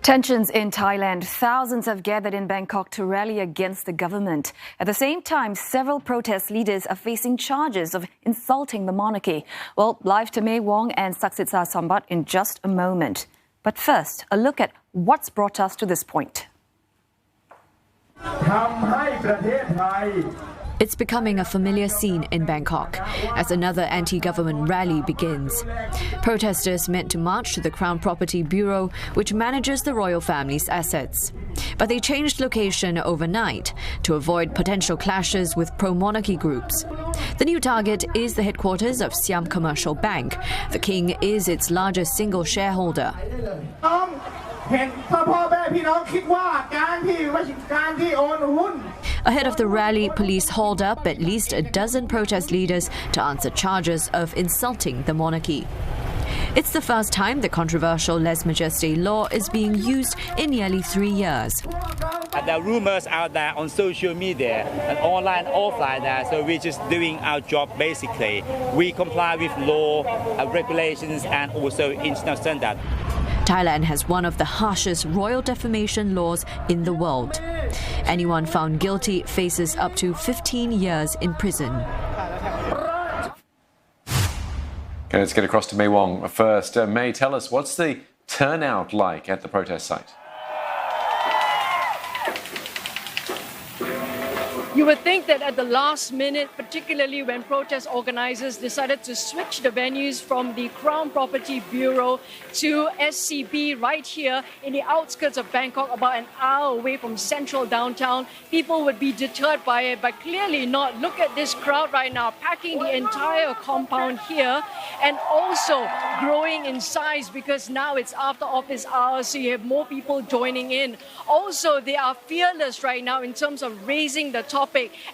Tensions in Thailand. Thousands have gathered in Bangkok to rally against the government. At the same time, several protest leaders are facing charges of insulting the monarchy. Well, live to May Wong and Saksitsa Sambat in just a moment. But first, a look at what's brought us to this point. It's becoming a familiar scene in Bangkok as another anti-government rally begins. Protesters meant to march to the Crown Property Bureau, which manages the royal family's assets. But they changed location overnight to avoid potential clashes with pro-monarchy groups. The new target is the headquarters of Siam Commercial Bank. The king is its largest single shareholder. Ahead of the rally, police hauled up at least a dozen protest leaders to answer charges of insulting the monarchy. It's the first time the controversial lèse-majesté law is being used in nearly 3 years. There are rumors out there on social media and online, offline, so we're just doing our job basically. We comply with law, regulations and also international standards. Thailand has one of the harshest royal defamation laws in the world. Anyone found guilty faces up to 15 years in prison. Okay, let's get across to May Wong first. May, tell us, what's the turnout like at the protest site? You would think that at the last minute, particularly when protest organizers decided to switch the venues from the Crown Property Bureau to SCB right here in the outskirts of Bangkok, about an hour away from central downtown, people would be deterred by it, but clearly not. Look at this crowd right now, packing the entire compound here and also growing in size because now it's after office hours, so you have more people joining in. Also, they are fearless right now in terms of raising the topic.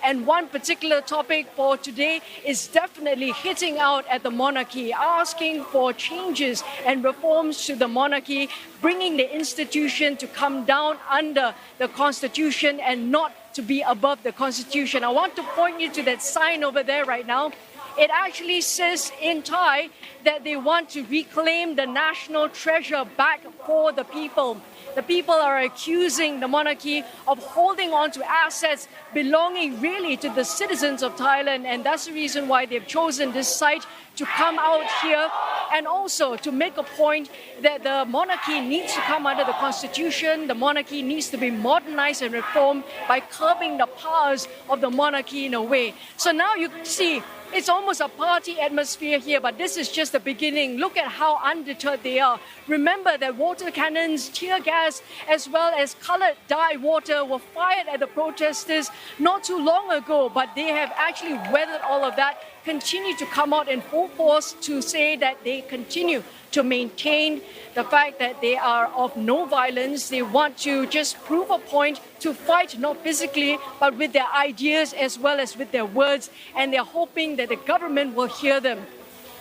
And one particular topic for today is definitely hitting out at the monarchy, asking for changes and reforms to the monarchy, bringing the institution to come down under the constitution and not to be above the constitution. I want to point you to that sign over there right now. It actually says in Thai that they want to reclaim the national treasure back for the people. The people are accusing the monarchy of holding on to assets belonging really to the citizens of Thailand, and that's the reason why they've chosen this site to come out here and also to make a point that the monarchy needs to come under the constitution. The monarchy needs to be modernized and reformed by curbing the powers of the monarchy in a way. So now you see it's almost a party atmosphere here, but this is just the beginning. Look at how undeterred they are. Remember that water cannons, tear gas, as well as colored dye water were fired at the protesters not too long ago, but they have actually weathered all of that, continue to come out in full force to say that they continue to maintain the fact that they are of no violence. They want to just prove a point, to fight not physically, but with their ideas as well as with their words, and they're hoping that the government will hear them.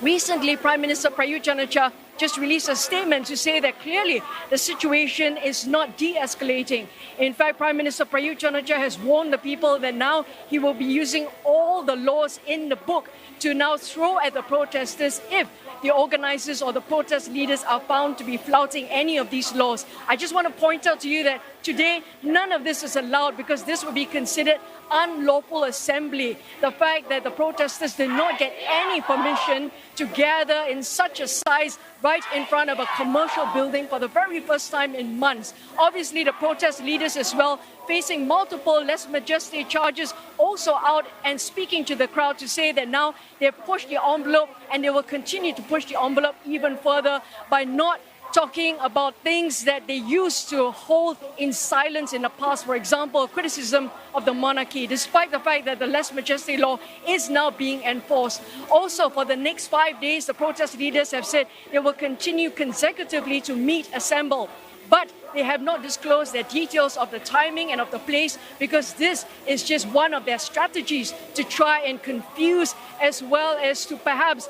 Recently, Prime Minister Prayut Chan-o-cha just released a statement to say that clearly the situation is not de-escalating. In fact, Prime Minister Prayut Chan-o-cha has warned the people that now he will be using all the laws in the book to now throw at the protesters if the organizers or the protest leaders are found to be flouting any of these laws. I just want to point out to you that today, none of this is allowed because this would be considered unlawful assembly. The fact that the protesters did not get any permission to gather in such a size right in front of a commercial building for the very first time in months. Obviously, the protest leaders as well, facing multiple lèse-majesté charges, also out and speaking to the crowd to say that now they've pushed the envelope and they will continue to push the envelope even further by not talking about things that they used to hold in silence in the past. For example, criticism of the monarchy, despite the fact that the lèse-majesté law is now being enforced. Also, for the next 5 days, the protest leaders have said they will continue consecutively to meet, assemble. But they have not disclosed the details of the timing and of the place because this is just one of their strategies to try and confuse as well as to perhaps,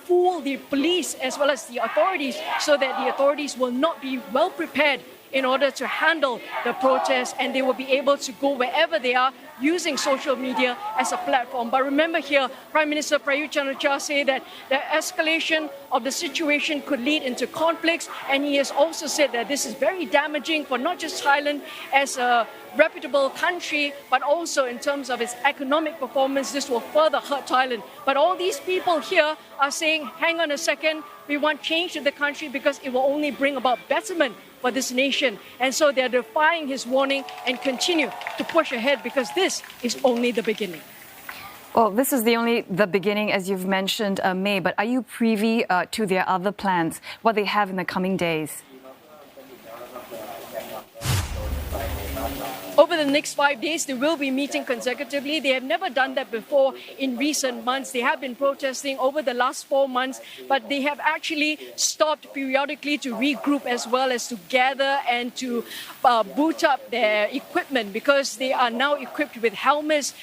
fool the police as well as the authorities so that the authorities will not be well prepared in order to handle the protests, and they will be able to go wherever they are using social media as a platform. But remember here, Prime Minister Prayut Chan-o-cha said that the escalation of the situation could lead into conflicts, and he has also said that this is very damaging for not just Thailand as a reputable country, but also in terms of its economic performance, this will further hurt Thailand. But all these people here are saying, hang on a second, we want change in the country because it will only bring about betterment for this nation. And so they're defying his warning and continue to push ahead because this is only the beginning. Well, this is only the beginning, as you've mentioned, May, but are you privy to their other plans, what they have in the coming days? Over the next 5 days, they will be meeting consecutively. They have never done that before in recent months. They have been protesting over the last 4 months, but they have actually stopped periodically to regroup as well as to gather and to boot up their equipment because they are now equipped with helmets,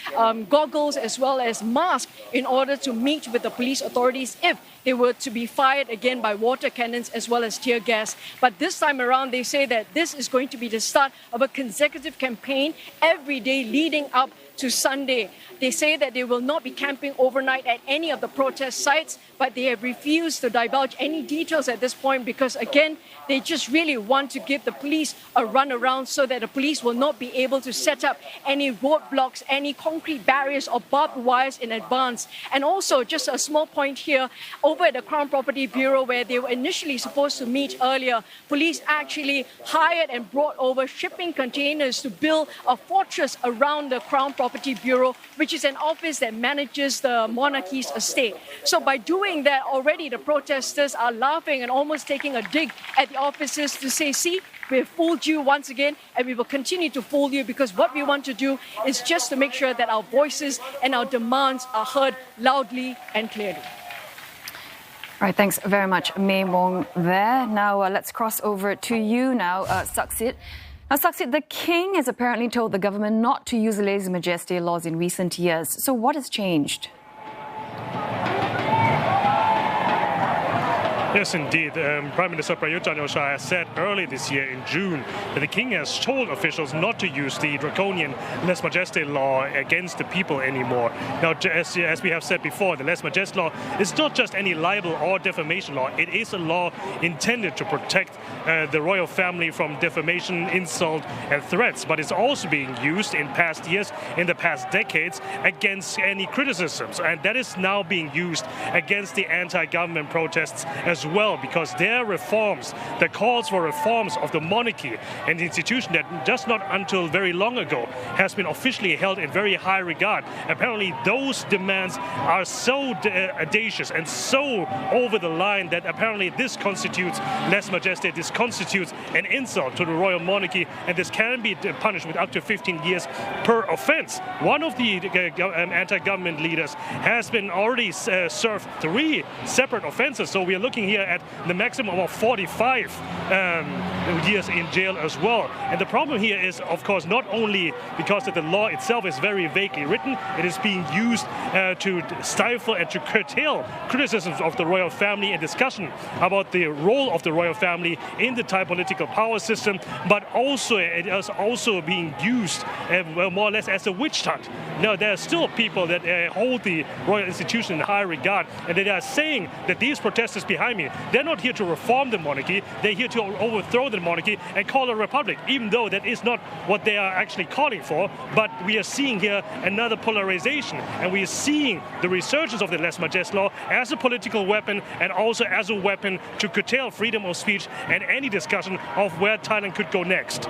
goggles, as well as masks in order to meet with the police authorities if they were to be fired again by water cannons as well as tear gas. But this time around, they say that this is going to be the start of a consecutive campaign every day leading up to Sunday. They say that they will not be camping overnight at any of the protest sites, but they have refused to divulge any details at this point because, again, they just really want to give the police a run around so that the police will not be able to set up any roadblocks, any concrete barriers or barbed wires in advance. And also, just a small point here, over at the Crown Property Bureau where they were initially supposed to meet earlier, police actually hired and brought over shipping containers to build a fortress around the Crown Property Bureau, which is an office that manages the Monarchy's estate. So by doing that, already the protesters are laughing and almost taking a dig at the officers to say, see, we have fooled you once again, and we will continue to fool you because what we want to do is just to make sure that our voices and our demands are heard loudly and clearly. All right, thanks very much, May Wong there. Now let's cross over to you now, Saksit. Now, Saksit, the King has apparently told the government not to use lèse-majesté laws in recent years. So what has changed? Yes, indeed. Prime Minister Prayut Chan-o-cha has said early this year in June that the King has told officials not to use the draconian lèse-majesté law against the people anymore. Now, as we have said before, the lèse-majesté law is not just any libel or defamation law. It is a law intended to protect the royal family from defamation, insult and threats, but it's also being used in past years, in the past decades, against any criticisms. And that is now being used against the anti-government protests as well, because their reforms, the calls for reforms of the monarchy, an institution that just not until very long ago has been officially held in very high regard. Apparently those demands are so audacious and so over the line that apparently this constitutes lèse-majesté, this constitutes an insult to the royal monarchy, and this can be punished with up to 15 years per offense. One of the anti-government leaders has been already served 3 separate offenses, so we are looking here at the maximum of 45 years in jail as well. And the problem here is, of course, not only because that the law itself is very vaguely written, it is being used to stifle and to curtail criticisms of the royal family and discussion about the role of the royal family in the Thai political power system, but also it is also being used more or less as a witch hunt. Now, there are still people that hold the royal institution in high regard, and they are saying that these protesters behind me, they're not here to reform the monarchy, they're here to overthrow the monarchy and call a republic, even though that is not what they are actually calling for. But we are seeing here another polarization, and we are seeing the resurgence of the lèse-majesté law as a political weapon and also as a weapon to curtail freedom of speech and any discussion of where Thailand could go next.